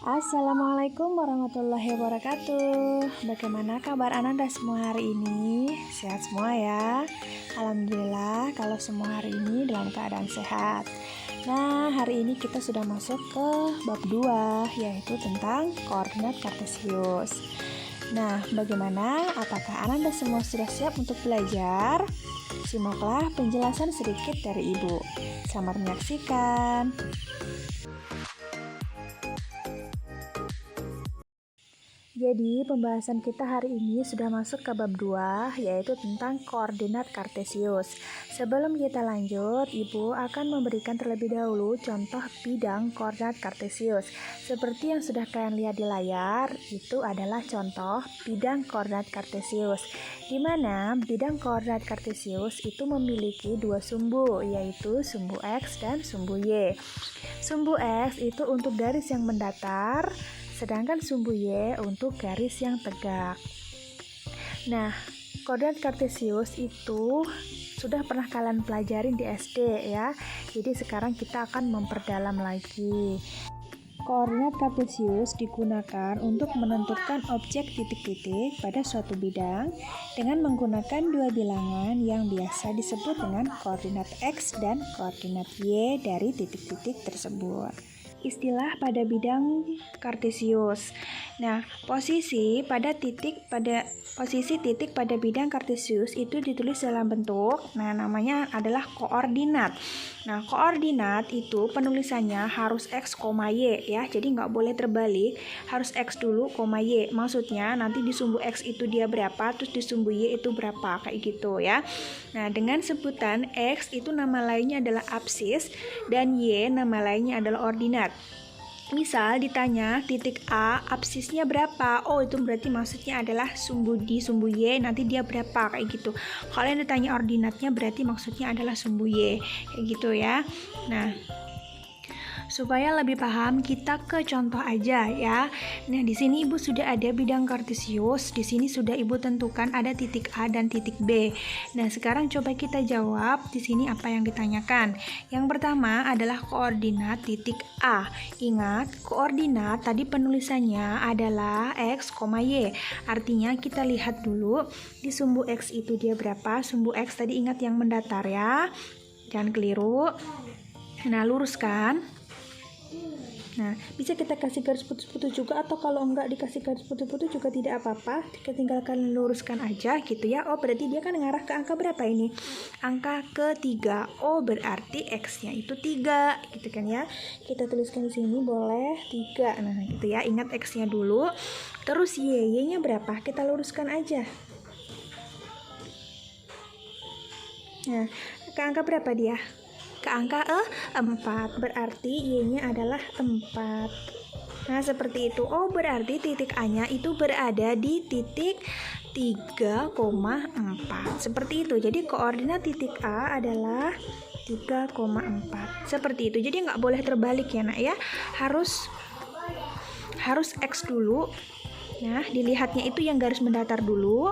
Assalamualaikum warahmatullahi wabarakatuh. Bagaimana kabar Ananda semua hari ini? Sehat semua ya? Alhamdulillah kalau semua hari ini dalam keadaan sehat. Nah, hari ini kita sudah masuk ke bab 2, yaitu tentang koordinat kartesius. Nah, bagaimana? Apakah Ananda semua sudah siap untuk belajar? Simaklah penjelasan sedikit dari Ibu. Selamat menyaksikan. Jadi, pembahasan kita hari ini sudah masuk ke bab 2, yaitu tentang koordinat kartesius. Sebelum kita lanjut, Ibu akan memberikan terlebih dahulu contoh bidang koordinat kartesius. Seperti yang sudah kalian lihat di layar, itu adalah contoh bidang koordinat kartesius, di mana bidang koordinat kartesius itu memiliki dua sumbu, yaitu sumbu X dan sumbu Y. Sumbu X itu untuk garis yang mendatar, sedangkan sumbu Y untuk garis yang tegak. Nah, koordinat kartesius itu sudah pernah kalian pelajarin di SD ya. Jadi sekarang kita akan memperdalam lagi. Koordinat kartesius digunakan untuk menentukan objek titik-titik pada suatu bidang dengan menggunakan dua bilangan yang biasa disebut dengan koordinat X dan koordinat Y dari titik-titik tersebut. Istilah pada bidang kartesius. Nah, posisi titik pada bidang kartesius itu ditulis dalam bentuk, namanya adalah koordinat. Nah, koordinat itu penulisannya harus X, Y ya. Jadi nggak boleh terbalik, harus X dulu, Y. Maksudnya nanti di sumbu X itu dia berapa, terus di sumbu Y itu berapa, kayak gitu ya. Nah, dengan sebutan X itu nama lainnya adalah absis dan Y nama lainnya adalah ordinat. Misal ditanya titik A absisnya berapa, oh itu berarti maksudnya adalah sumbu Y nanti dia berapa, kayak gitu. Kalau yang ditanya ordinatnya berarti maksudnya adalah sumbu Y, kayak gitu ya. Nah, supaya lebih paham kita ke contoh aja ya. Nah, di sini Ibu sudah ada bidang kartesius, di sini sudah Ibu tentukan ada titik A dan titik B. Nah, sekarang coba kita jawab di sini apa yang ditanyakan. Yang pertama adalah koordinat titik A. Ingat, koordinat tadi penulisannya adalah X, Y. Artinya kita lihat dulu di sumbu X itu dia berapa. Sumbu X tadi ingat yang mendatar ya. Jangan keliru. Nah, luruskan. Nah, bisa kita kasih garis putus-putus juga, atau kalau enggak dikasih garis putus-putus juga tidak apa-apa, kita tinggalkan luruskan aja gitu ya. Oh, berarti dia kan ngarah ke angka berapa ini? Angka ke-3. Oh, berarti X-nya itu 3 gitu kan ya. Kita tuliskan di sini boleh 3. Nah, gitu ya. Ingat X-nya dulu. Terus Y-nya berapa? Kita luruskan aja. Nah, ke angka berapa dia? Ke angka 4, berarti Y-nya adalah 4. Nah, seperti itu. Oh, berarti titik A-nya itu berada di titik 3,4. Seperti itu. Jadi koordinat titik A adalah 3,4. Seperti itu. Jadi nggak boleh terbalik ya, Nak ya. Harus X dulu. Nah, dilihatnya itu yang garis mendatar dulu.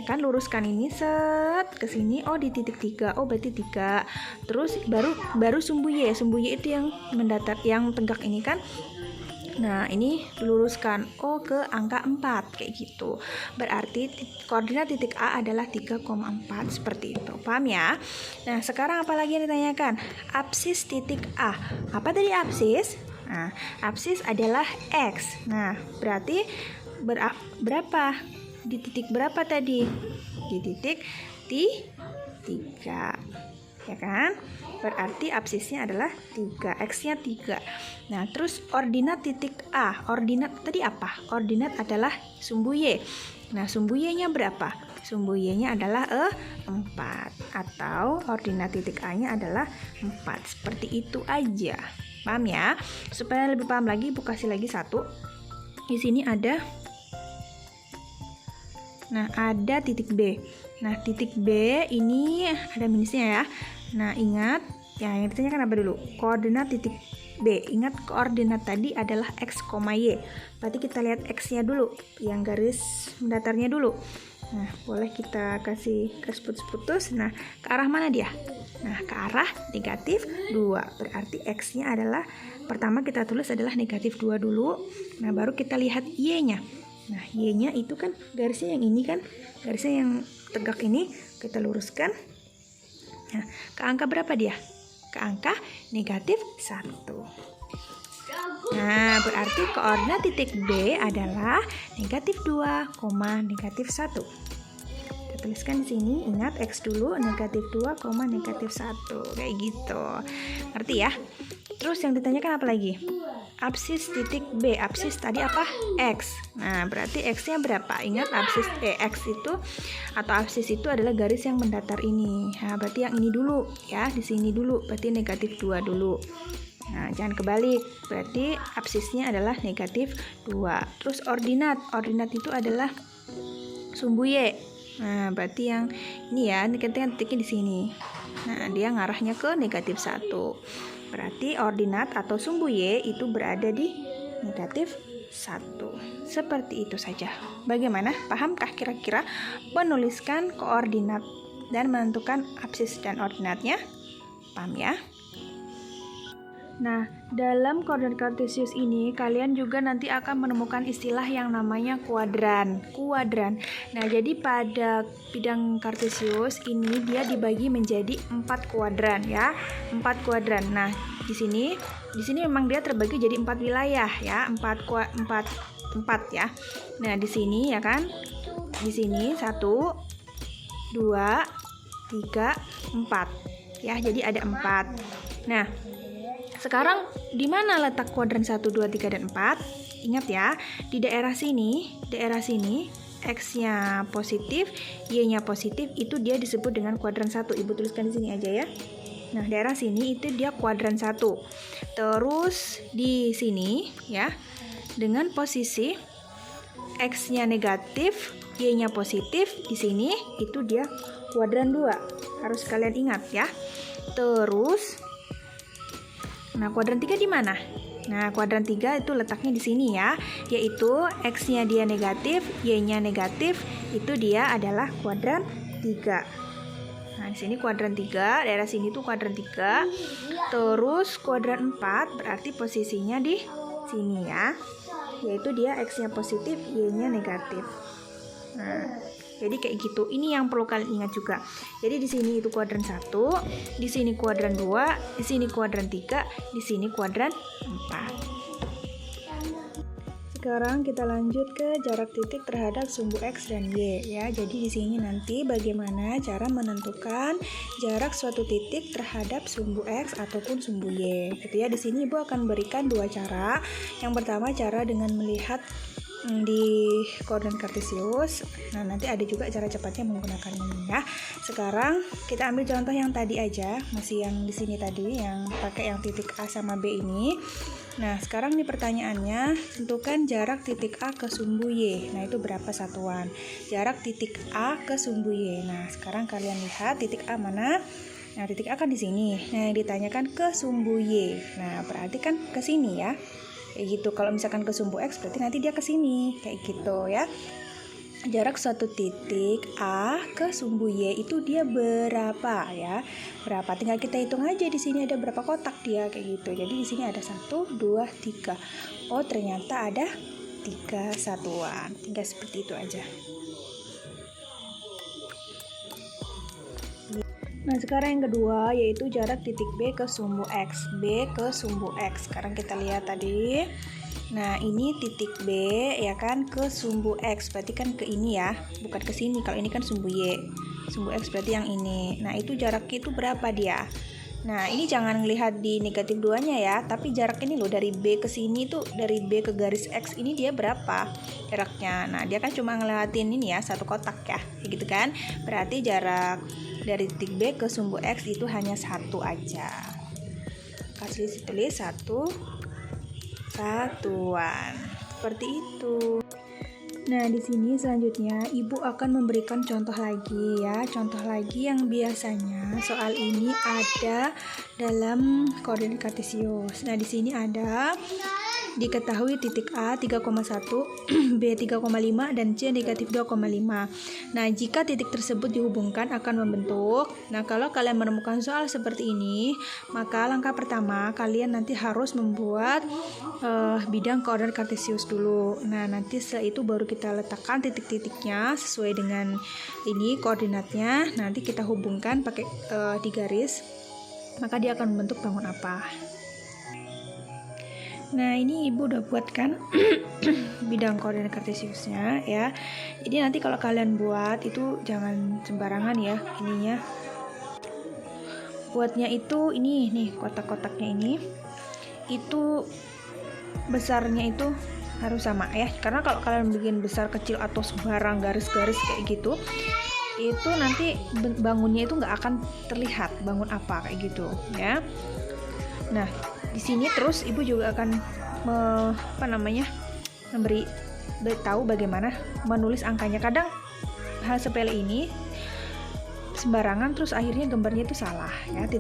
Kan luruskan ini set ke sini, oh di titik 3, oh berarti 3. Terus baru sumbu Y itu yang mendatar, yang tegak ini kan. Nah, ini diluruskan, oh ke angka 4 kayak gitu. Berarti koordinat titik A adalah 3,4 seperti itu. Paham ya? Nah, sekarang apa lagi yang ditanyakan? Absis titik A. Apa tadi absis? Nah, absis adalah X. Nah, berarti berapa? Di titik berapa tadi? Di titik 3 ya kan? Berarti absisnya adalah 3, X-nya 3. Nah, terus ordinat titik A. Ordinat tadi apa? Ordinat adalah sumbu Y. Nah, sumbu Y-nya berapa? Sumbu Y-nya adalah 4, atau ordinat titik A-nya adalah 4. Seperti itu aja. Paham ya? Supaya lebih paham lagi, Ibu kasih lagi satu. Di sini ada titik B. Nah, titik B ini ada minusnya ya. Nah, ingat yang ditanyakan apa dulu? Koordinat titik B. Ingat koordinat tadi adalah X, Y. Berarti kita lihat X-nya dulu, yang garis mendatarnya dulu. Nah, boleh kita kasih garis putus-putus. Nah, ke arah mana dia? Nah, ke arah negatif 2. Berarti X-nya adalah, pertama kita tulis adalah negatif 2 dulu. Nah, baru kita lihat Y-nya. Nah, Y-nya itu kan garisnya yang ini kan. Garisnya yang tegak ini kita luruskan. Nah, ke angka berapa dia? Ke angka negatif 1. Nah, berarti koordinat titik B adalah negatif 2, negatif 1. Kita tuliskan di sini, ingat X dulu, negatif 2, negatif 1. Kayak gitu. Ngerti ya? Terus yang ditanyakan apa lagi? Absis titik B. Absis tadi apa? X. Nah, berarti X-nya berapa? Ingat X itu atau absis itu adalah garis yang mendatar ini. Nah, berarti yang ini dulu ya, di sini dulu. Berarti negatif 2 dulu. Nah, jangan kebalik. Berarti absisnya adalah negatif 2. Terus ordinat. Ordinat itu adalah sumbu Y. Nah, berarti yang ini ya, ini kan titiknya di sini. Nah, dia ngarahnya ke negatif 1. Berarti ordinat atau sumbu Y itu berada di negatif 1. Seperti itu saja. Bagaimana? Pahamkah kira-kira menuliskan koordinat dan menentukan absis dan ordinatnya? Paham ya? Nah, dalam koordinat kartesius ini kalian juga nanti akan menemukan istilah yang namanya kuadran. Nah, jadi pada bidang kartesius ini dia dibagi menjadi 4 kuadran ya. 4 kuadran. Nah, di sini memang dia terbagi jadi 4 wilayah ya. 4 ya. Nah, di sini ya kan. Di sini 1 2 3 4. Ya, jadi ada 4. Nah, sekarang di mana letak kuadran 1, 2, 3, dan 4? Ingat ya, di daerah sini X-nya positif, Y-nya positif, itu dia disebut dengan kuadran 1. Ibu tuliskan di sini aja ya. Nah, daerah sini itu dia kuadran 1. Terus di sini ya, dengan posisi X-nya negatif, Y-nya positif, di sini itu dia kuadran 2. Harus kalian ingat ya. Terus nah, kuadran 3 di mana? Nah, kuadran 3 itu letaknya di sini ya, yaitu X-nya dia negatif, Y-nya negatif, itu dia adalah kuadran 3. Nah, di sini kuadran 3, daerah sini tuh kuadran 3. Terus kuadran 4 berarti posisinya di sini ya, yaitu dia X-nya positif, Y-nya negatif. Nah, jadi kayak gitu. Ini yang perlu kalian ingat juga. Jadi di sini itu kuadran 1, di sini kuadran 2, di sini kuadran 3, di sini kuadran 4. Sekarang kita lanjut ke jarak titik terhadap sumbu X dan Y ya. Jadi di sini nanti bagaimana cara menentukan jarak suatu titik terhadap sumbu X ataupun sumbu Y. Gitu ya. Di sini Ibu akan berikan 2 cara. Yang pertama cara dengan melihat di koordinat kartesius. Nah, nanti ada juga cara cepatnya menggunakan ini ya. Sekarang kita ambil contoh yang tadi aja, masih yang di sini tadi yang pakai yang titik A sama B ini. Nah, sekarang nih pertanyaannya, tentukan jarak titik A ke sumbu Y. Nah, itu berapa satuan? Jarak titik A ke sumbu Y. Nah, sekarang kalian lihat titik A mana? Nah, titik A kan di sini. Nah, yang ditanyakan ke sumbu Y. Nah, berarti kan ke sini ya. Kayak gitu. Kalau misalkan ke sumbu X berarti nanti dia ke sini. Kayak gitu ya. Jarak suatu titik A ke sumbu Y itu dia berapa ya? Berapa? Tinggal kita hitung aja di sini ada berapa kotak dia kayak gitu. Jadi di sini ada 1 2 3. Oh, ternyata ada 3 satuan. Tinggal seperti itu aja. Nah, sekarang yang kedua yaitu jarak titik B ke sumbu X. B ke sumbu X. Sekarang kita lihat tadi. Nah, ini titik B ya kan ke sumbu X. Berarti kan ke ini ya, bukan ke sini. Kalau ini kan sumbu Y. Sumbu X berarti yang ini. Nah, itu jaraknya itu berapa dia? Nah, ini jangan lihat di negatif 2-nya ya, tapi jarak ini loh dari B ke sini tuh, dari B ke garis X ini dia berapa jaraknya. Nah, dia kan cuma ngelewatin ini ya, satu kotak ya, gitu kan. Berarti jarak dari titik B ke sumbu X itu hanya 1 aja. Kasih tulis 1 satuan. Seperti itu. Nah, di sini selanjutnya Ibu akan memberikan contoh lagi ya. Contoh lagi yang biasanya soal ini ada dalam koordinat kartesius. Nah, di sini ada diketahui titik A 3,1, B 3,5, dan C negatif 2,5. Nah, jika titik tersebut dihubungkan akan membentuk. Nah, kalau kalian menemukan soal seperti ini, maka langkah pertama kalian nanti harus membuat bidang koordinat kartesius dulu. Nah, nanti setelah itu baru kita letakkan titik-titiknya sesuai dengan ini koordinatnya. Nanti kita hubungkan pakai di garis, maka dia akan membentuk bangun apa. Nah, ini ibu udah buat kan bidang koordinat kartesiusnya ya. Jadi nanti kalau kalian buat itu jangan sembarangan ya ininya. Buatnya itu ini nih, kotak-kotaknya ini itu besarnya itu harus sama ya. Karena kalau kalian bikin besar kecil atau sembarang garis-garis kayak gitu, itu nanti bangunnya itu nggak akan terlihat bangun apa kayak gitu ya. Nah, di sini terus ibu juga akan memberi tahu bagaimana menulis angkanya. Kadang hal sepele ini sembarangan terus akhirnya gambarnya itu salah ya,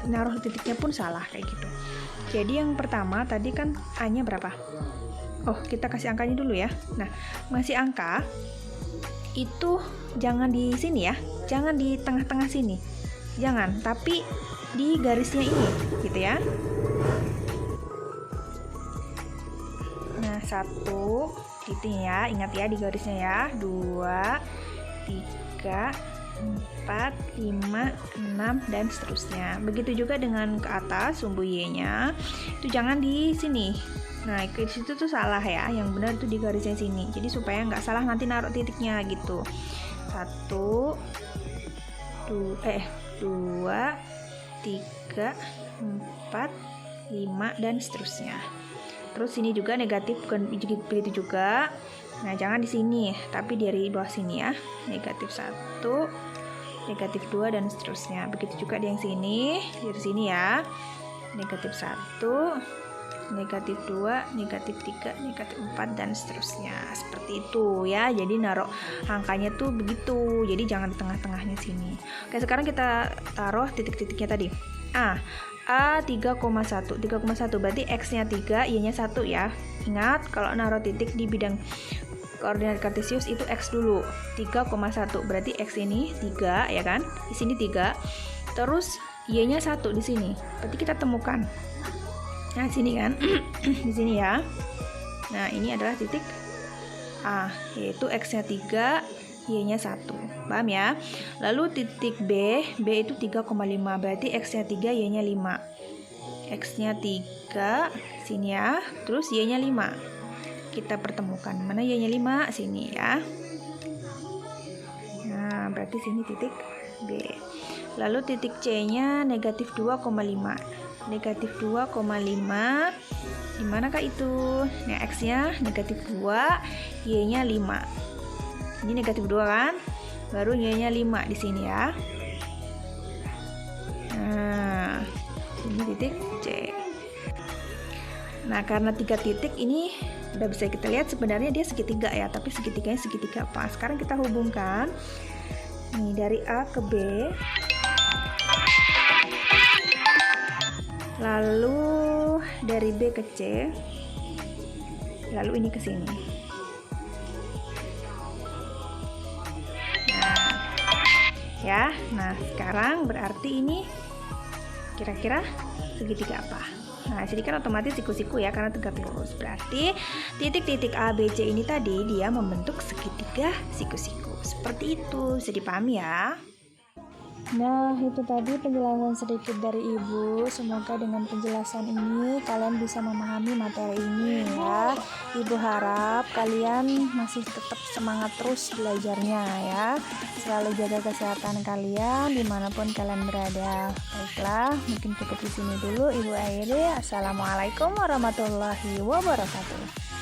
naruh titiknya pun salah kayak gitu. Jadi yang pertama tadi kan A-nya berapa? Oh, kita kasih angkanya dulu ya. Nah, ngasih angka itu jangan di sini ya, jangan di tengah-tengah sini, jangan, tapi di garisnya ini gitu ya. Nah, 1 titik ya, ingat ya di garisnya ya, 2, 3, 4, 5, 6 dan seterusnya. Begitu juga dengan ke atas sumbu Y-nya itu jangan di sini. Nah, ke situ tuh salah ya, yang benar tuh di garisnya sini. Jadi supaya nggak salah nanti naruh titiknya gitu. 1, 2, 3, 4, 5 dan seterusnya. Terus ini juga negatif begitu juga. Nah, jangan di sini, tapi dari bawah sini ya. Negatif 1, negatif 2 dan seterusnya. Begitu juga di yang sini, dari sini ya. Negatif 1, negatif 2, negatif 3, negatif 4 dan seterusnya. Seperti itu ya. Jadi naruh angkanya tuh begitu. Jadi jangan di tengah-tengahnya sini. Oke, sekarang kita taruh titik-titiknya tadi. A 3,1 berarti X-nya 3, Y-nya 1 ya. Ingat kalau naruh titik di bidang koordinat kartesius itu X dulu. 3,1 berarti X ini 3 ya kan? Di sini 3. Terus Y-nya 1 di sini. Berarti kita temukan. Nah, sini kan. Di sini ya. Nah, ini adalah titik A, yaitu X-nya 3, Y-nya 1. Paham ya? Lalu titik B itu 3,5 berarti X-nya 3, Y-nya 5. X-nya 3 sini ya. Terus Y-nya 5. Kita pertemukan. Mana Y-nya 5? Sini ya. Nah, berarti sini titik B. Lalu titik C-nya negatif 2,5. Negatif 2,5. Di manakah itu? Nah, X-nya negatif 2, Y-nya 5. Ini negatif 2 kan? Baru Y-nya 5 di sini ya. Nah, ini titik C. Nah, karena 3 titik ini udah bisa kita lihat sebenarnya dia segitiga ya, tapi segitiganya segitiga apa? Sekarang kita hubungkan nih dari A ke B. Lalu dari B ke C. Lalu ini ke sini. Ya, nah sekarang berarti ini kira-kira segitiga apa? Nah, jadi kan otomatis siku-siku ya karena tegak lurus. Berarti titik-titik A, B, C ini tadi dia membentuk segitiga siku-siku. Seperti itu, bisa dipahami ya. Nah, itu tadi penjelasan sedikit dari Ibu. Semoga dengan penjelasan ini kalian bisa memahami materi ini ya. Ibu harap kalian masih tetap semangat terus belajarnya ya. Selalu jaga kesehatan kalian dimanapun kalian berada. Baiklah, mungkin cukup di sini dulu Ibu akhiri. Assalamualaikum warahmatullahi wabarakatuh.